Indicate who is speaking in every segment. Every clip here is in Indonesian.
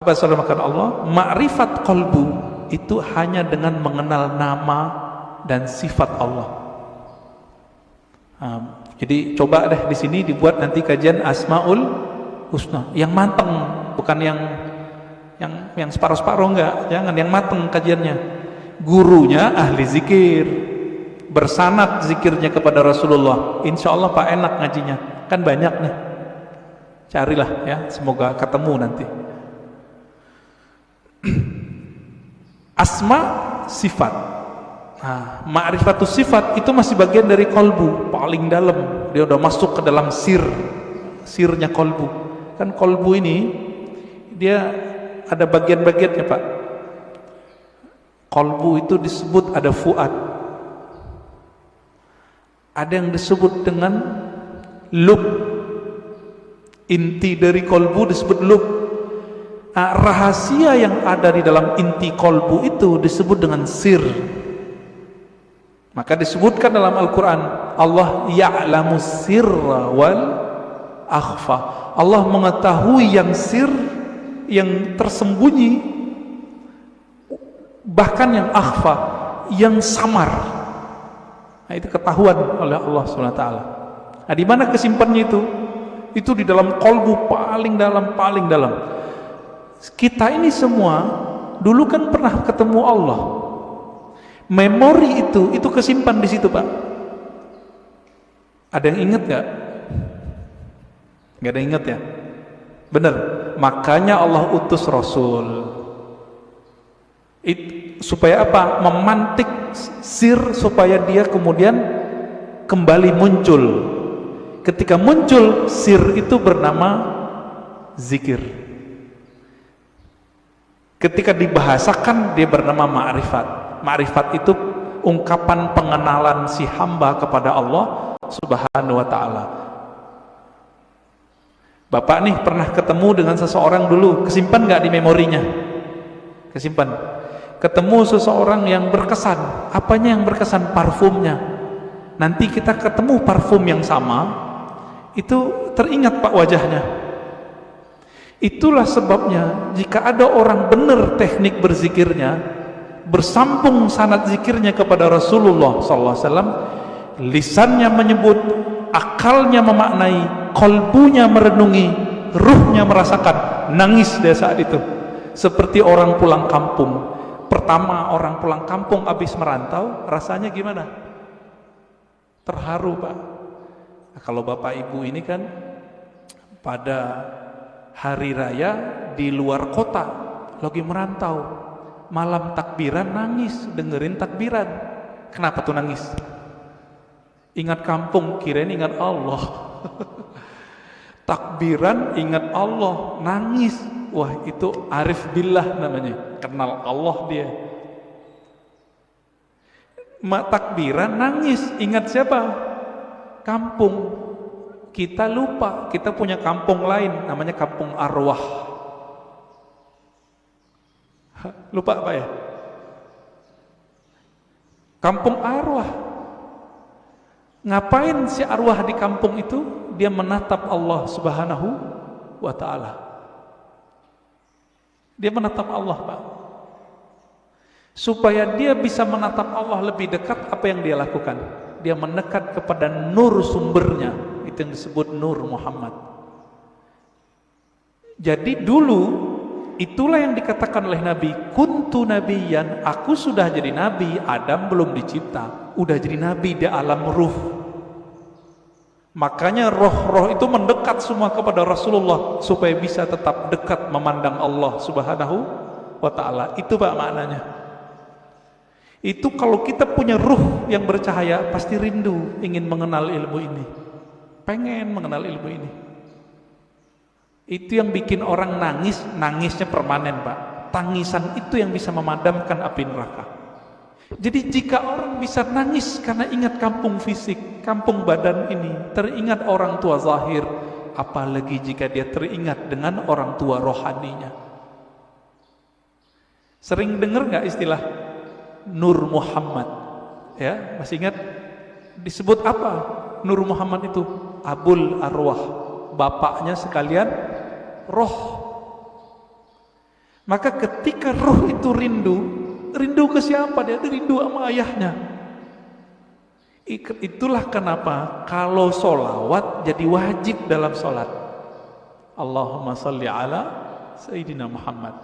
Speaker 1: Subhanahu Allah, ma'rifat qalbu itu hanya dengan mengenal nama dan sifat Allah. Jadi coba deh di sini dibuat nanti kajian Asmaul Husna yang mateng, bukan yang separuh-separuh, enggak, jangan, yang mateng kajiannya. Gurunya ahli zikir, bersanad zikirnya kepada Rasulullah. Insya Allah Pak enak ngajinya, kan banyak nih. Carilah ya, semoga ketemu nanti. Asma sifat. Nah, ma'rifatus sifat itu masih bagian dari kolbu, paling dalam. Dia udah masuk ke dalam sirnya kolbu. Kan kolbu ini dia ada bagian-bagiannya, Pak. Kolbu itu disebut ada fuad. Ada yang disebut dengan lub. Inti dari kolbu disebut lub. Nah, rahasia yang ada di dalam inti kolbu itu disebut dengan sir. Maka disebutkan dalam Al-Quran, Allah ya'lamu sirra wal akhfa. Allah mengetahui yang sir, yang tersembunyi, bahkan yang akhfa, yang samar. Nah, itu ketahuan oleh Allah SWT. Nah, di mana kesimpannya itu? Itu di dalam kolbu paling dalam, paling dalam. Kita ini semua dulu kan pernah ketemu Allah. Memori itu kesimpan di situ, Pak. Ada yang ingat gak? Gak ada yang ingat ya? Benar. Makanya Allah utus Rasul. Supaya apa? Memantik sir supaya dia kemudian kembali muncul. Ketika muncul sir itu bernama zikir. Ketika dibahasakan dia bernama ma'rifat. Ma'rifat itu ungkapan pengenalan si hamba kepada Allah Subhanahu wa ta'ala. Bapak nih pernah ketemu dengan seseorang dulu, kesimpan gak di memorinya? Kesimpan. Ketemu seseorang yang berkesan. Apanya yang berkesan? Parfumnya. Nanti kita ketemu parfum yang sama, itu teringat Pak wajahnya. Itulah sebabnya jika ada orang benar teknik berzikirnya, bersambung sanad zikirnya kepada Rasulullah SAW, lisannya menyebut, akalnya memaknai, kolbunya merenungi, ruhnya merasakan, nangis dia saat itu. Seperti orang pulang kampung. Pertama orang pulang kampung habis merantau, rasanya gimana? Terharu, Pak. Nah, kalau Bapak Ibu ini kan pada hari raya di luar kota, lagi merantau, malam takbiran nangis, dengerin takbiran. Kenapa tuh nangis? Ingat kampung, kirain ingat Allah. Takbiran ingat Allah, nangis. Wah, itu arif billah namanya, kenal Allah dia. Takbiran nangis, ingat siapa? Kampung. Kita lupa, kita punya kampung lain, namanya kampung arwah. Lupa apa ya? Kampung arwah. Ngapain si arwah di kampung itu? Dia menatap Allah Subhanahu wa ta'ala. Dia menatap Allah, Pak. Supaya dia bisa menatap Allah lebih dekat, apa yang dia lakukan? Dia mendekat kepada nur sumbernya. Itu yang disebut Nur Muhammad. Jadi dulu itulah yang dikatakan oleh Nabi, kuntu nabiyan, aku sudah jadi nabi, Adam belum dicipta, udah jadi nabi di alam ruh. Makanya roh-roh itu mendekat semua kepada Rasulullah supaya bisa tetap dekat memandang Allah Subhanahu wa ta'ala. Itu Pak maknanya. Itu kalau kita punya ruh yang bercahaya, pasti rindu ingin mengenal ilmu ini, pengen mengenal ilmu ini. Itu yang bikin orang nangis, nangisnya permanen, Pak. Tangisan itu yang bisa memadamkan api neraka. Jadi jika orang bisa nangis karena ingat kampung fisik, kampung badan ini, teringat orang tua zahir, apalagi jika dia teringat dengan orang tua rohaninya. Sering dengar nggak istilah Nur Muhammad? Ya, masih ingat? Disebut apa Nur Muhammad itu? Abul Arwah, bapaknya sekalian roh. Maka ketika ruh itu rindu ke siapa? Dia rindu sama ayahnya. Itulah kenapa kalau solawat jadi wajib dalam solat. Allahumma salli ala Sayyidina Muhammad.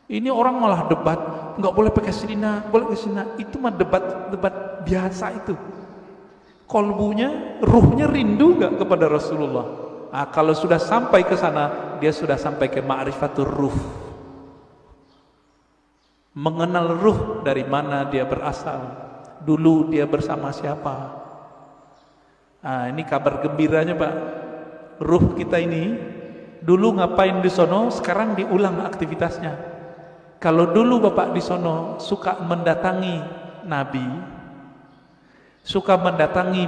Speaker 1: Ini orang malah debat, nggak boleh pakai Sayyidina, boleh ke Sayyidina. Itu mah debat biasa itu. Kolbunya, ruhnya rindu nggak kepada Rasulullah. Nah, kalau sudah sampai ke sana, dia sudah sampai ke ma'rifatur ruh. Mengenal ruh dari mana dia berasal. Dulu dia bersama siapa. Nah, ini kabar gembiranya Pak. Ruh kita ini dulu ngapain di sono, sekarang diulang aktivitasnya. Kalau dulu Bapak di sono suka mendatangi Nabi, suka mendatangi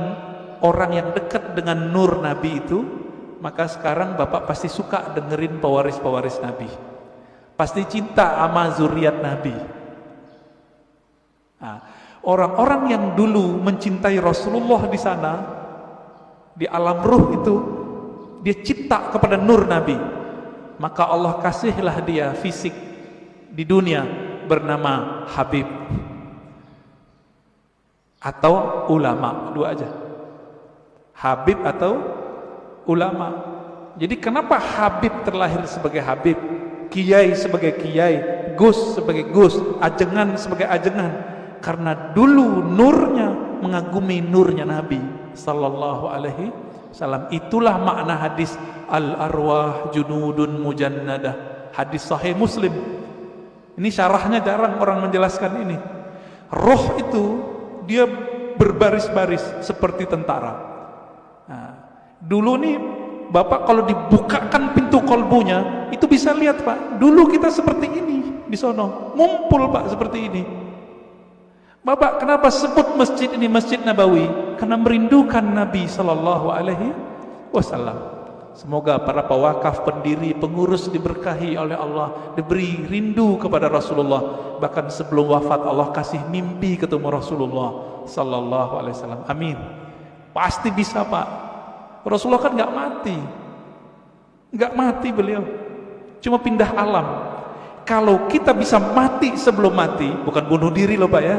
Speaker 1: orang yang dekat dengan nur Nabi itu, maka sekarang Bapak pasti suka dengerin pewaris-pewaris Nabi. Pasti cinta sama zuriat Nabi. Nah, orang-orang yang dulu mencintai Rasulullah di sana, di alam ruh itu, dia cinta kepada nur Nabi. Maka Allah kasihlah dia fisik di dunia bernama Habib atau ulama, dua aja. Habib atau ulama. Jadi kenapa Habib terlahir sebagai Habib, Kiai sebagai Kiai, Gus sebagai Gus, ajengan sebagai ajengan? Karena dulu nurnya mengagumi nurnya Nabi sallallahu alaihi wasallam. Itulah makna hadis al-arwah junudun mujannadah, hadis sahih Muslim. Ini syarahnya jarang orang menjelaskan ini. Roh itu dia berbaris-baris seperti tentara. Nah, dulu nih Bapak kalau dibukakan pintu kolbunya itu bisa lihat Pak. Dulu kita seperti ini di sono, ngumpul Pak seperti ini. Bapak kenapa sebut masjid ini Masjid Nabawi? Karena merindukan Nabi sallallahu alaihi wasallam. Semoga para pewakaf, pendiri, pengurus diberkahi oleh Allah, diberi rindu kepada Rasulullah. Bahkan sebelum wafat Allah kasih mimpi ketemu Rasulullah sallallahu alaihi wasallam. Amin. Pasti bisa Pak. Rasulullah kan nggak mati beliau, cuma pindah alam. Kalau kita bisa mati sebelum mati, bukan bunuh diri loh Pak ya.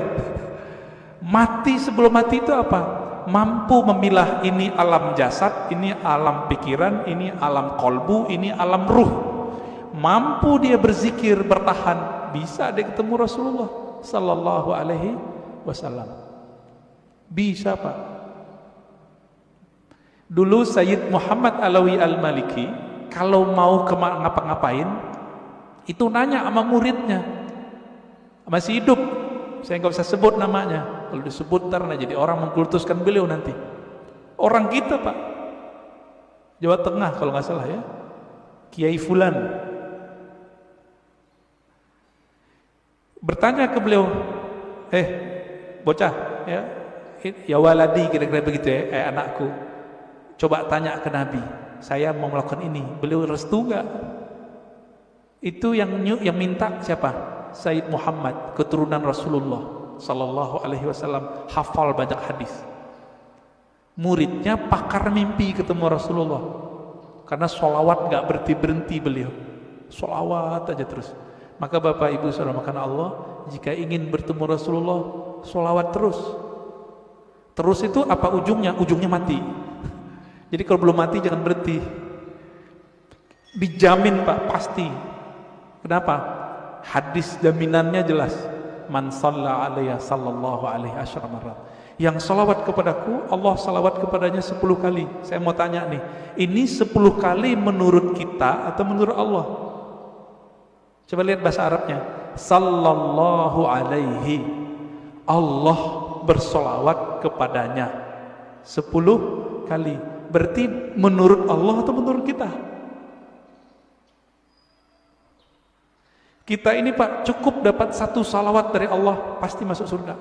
Speaker 1: Mati sebelum mati itu apa? Mampu memilah ini alam jasad, ini alam pikiran, ini alam kolbu, ini alam ruh. Mampu dia berzikir, bertahan, bisa dia ketemu Rasulullah sallallahu alaihi wasallam. Bisa Pak. Dulu Sayyid Muhammad Alawi Al-Maliki kalau mau ngapa-ngapain itu nanya sama muridnya, masih hidup, saya nggak usah sebut namanya. Kalau disebut ntar jadi orang mengkultuskan beliau nanti. Orang kita Pak, Jawa Tengah kalau nggak salah ya, Kiai Fulan. Bertanya ke beliau, bocah ya waladi, kira-kira begitu ya, anakku. Coba tanya ke Nabi, saya mau melakukan ini, beliau restu nggak? Itu yang minta siapa? Sayyid Muhammad, keturunan Rasulullah sallallahu alaihi wasallam, hafal banyak hadis. Muridnya pakar mimpi ketemu Rasulullah. Karena sholawat nggak berhenti beliau, sholawat aja terus. Maka Bapak Ibu saudara makan Allah, jika ingin bertemu Rasulullah, sholawat terus. Terus itu apa ujungnya? Ujungnya mati. Jadi kalau belum mati jangan berhenti. Dijamin Pak, pasti. Kenapa? Hadis jaminannya jelas. Man shalla alayya sallallahu alaihi asyara marrat. Yang salawat kepadaku, Allah salawat kepadanya 10 kali. Saya mau tanya nih, ini 10 kali menurut kita atau menurut Allah? Coba lihat bahasa Arabnya. Sallallahu alaihi. Allah bersolawat kepadanya 10 kali. Berarti menurut Allah atau menurut kita? Kita ini Pak cukup dapat 1 salawat dari Allah pasti masuk surga.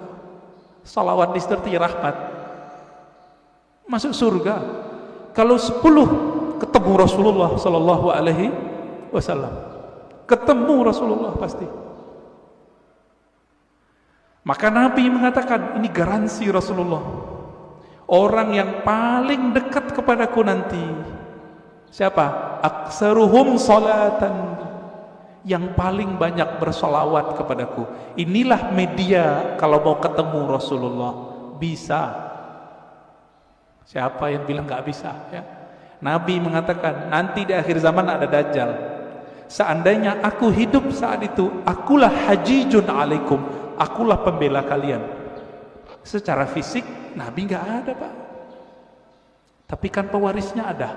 Speaker 1: Salawat disertai rahmat masuk surga. Kalau 10 ketemu Rasulullah sallallahu alaihi wasallam, ketemu Rasulullah pasti. Maka Nabi mengatakan ini garansi Rasulullah. Orang yang paling dekat kepadaku nanti siapa? Aksaruhum salatan, yang paling banyak bersolawat kepadaku. Inilah media kalau mau ketemu Rasulullah. Bisa. Siapa yang bilang nggak bisa? Ya. Nabi mengatakan nanti di akhir zaman ada Dajjal. Seandainya aku hidup saat itu, akulah hajijun alaikum, akulah pembela kalian. Secara fisik Nabi nggak ada, Pak. Tapi kan pewarisnya ada.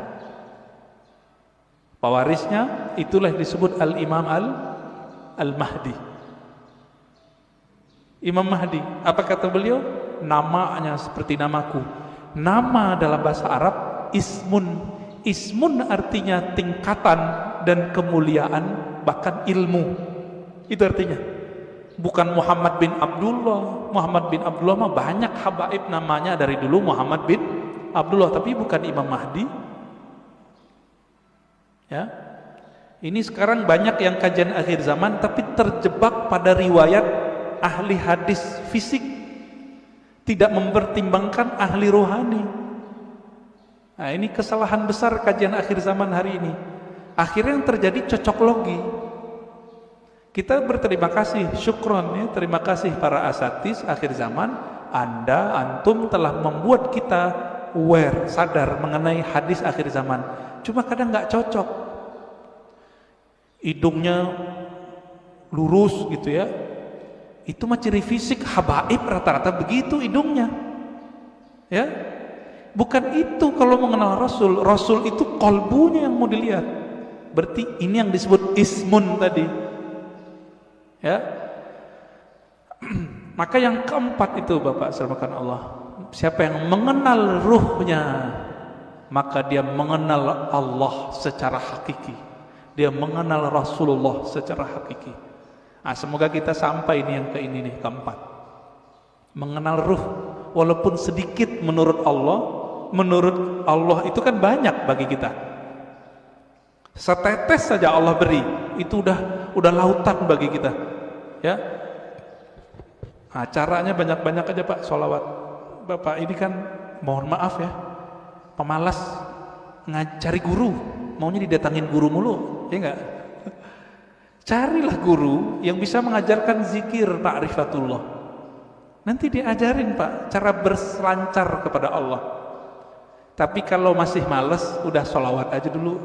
Speaker 1: Pewarisnya itulah disebut Al-Imam Al-Mahdi. Imam Mahdi, apa kata beliau? Namanya seperti namaku. Nama dalam bahasa Arab ismun. Ismun artinya tingkatan dan kemuliaan, bahkan ilmu. Itu artinya. Bukan Muhammad bin Abdullah. Muhammad bin Abdullah mah banyak habaib namanya dari dulu Muhammad bin Abdullah, tapi bukan Imam Mahdi. Ya. Ini sekarang banyak yang kajian akhir zaman tapi terjebak pada riwayat ahli hadis fisik, tidak mempertimbangkan ahli rohani. Nah, ini kesalahan besar kajian akhir zaman hari ini. Akhirnya yang terjadi cocok logi. Kita berterima kasih, syukron ya, terima kasih para asatis akhir zaman. Antum telah membuat kita aware, sadar mengenai hadis akhir zaman. Cuma kadang nggak cocok. Hidungnya lurus gitu ya. Itu mah ciri fisik habaib, rata-rata begitu hidungnya. Ya. Bukan itu kalau mengenal Rasul. Rasul itu kolbunya yang mau dilihat. Berarti ini yang disebut ismun tadi. Ya. Maka yang keempat itu Bapak serahkan Allah. Siapa yang mengenal ruhnya, maka dia mengenal Allah secara hakiki. Dia mengenal Rasulullah secara hakiki. Nah, semoga kita sampai ini yang ke ini nih, keempat. Mengenal ruh, walaupun sedikit menurut Allah itu kan banyak bagi kita. Setetes saja Allah beri, itu udah lautan bagi kita. Ya. Nah, caranya banyak-banyak aja Pak, sholawat. Bapak ini kan mohon maaf ya, pemalas ngajari guru, maunya didatangin guru mulu, ya enggak? Carilah guru yang bisa mengajarkan zikir ma'rifatullah. Nanti diajarin Pak cara berselancar kepada Allah. Tapi kalau masih males, udah sholawat aja dulu.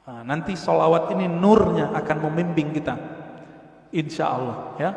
Speaker 1: Nah, nanti sholawat ini nurnya akan membimbing kita, insya Allah ya.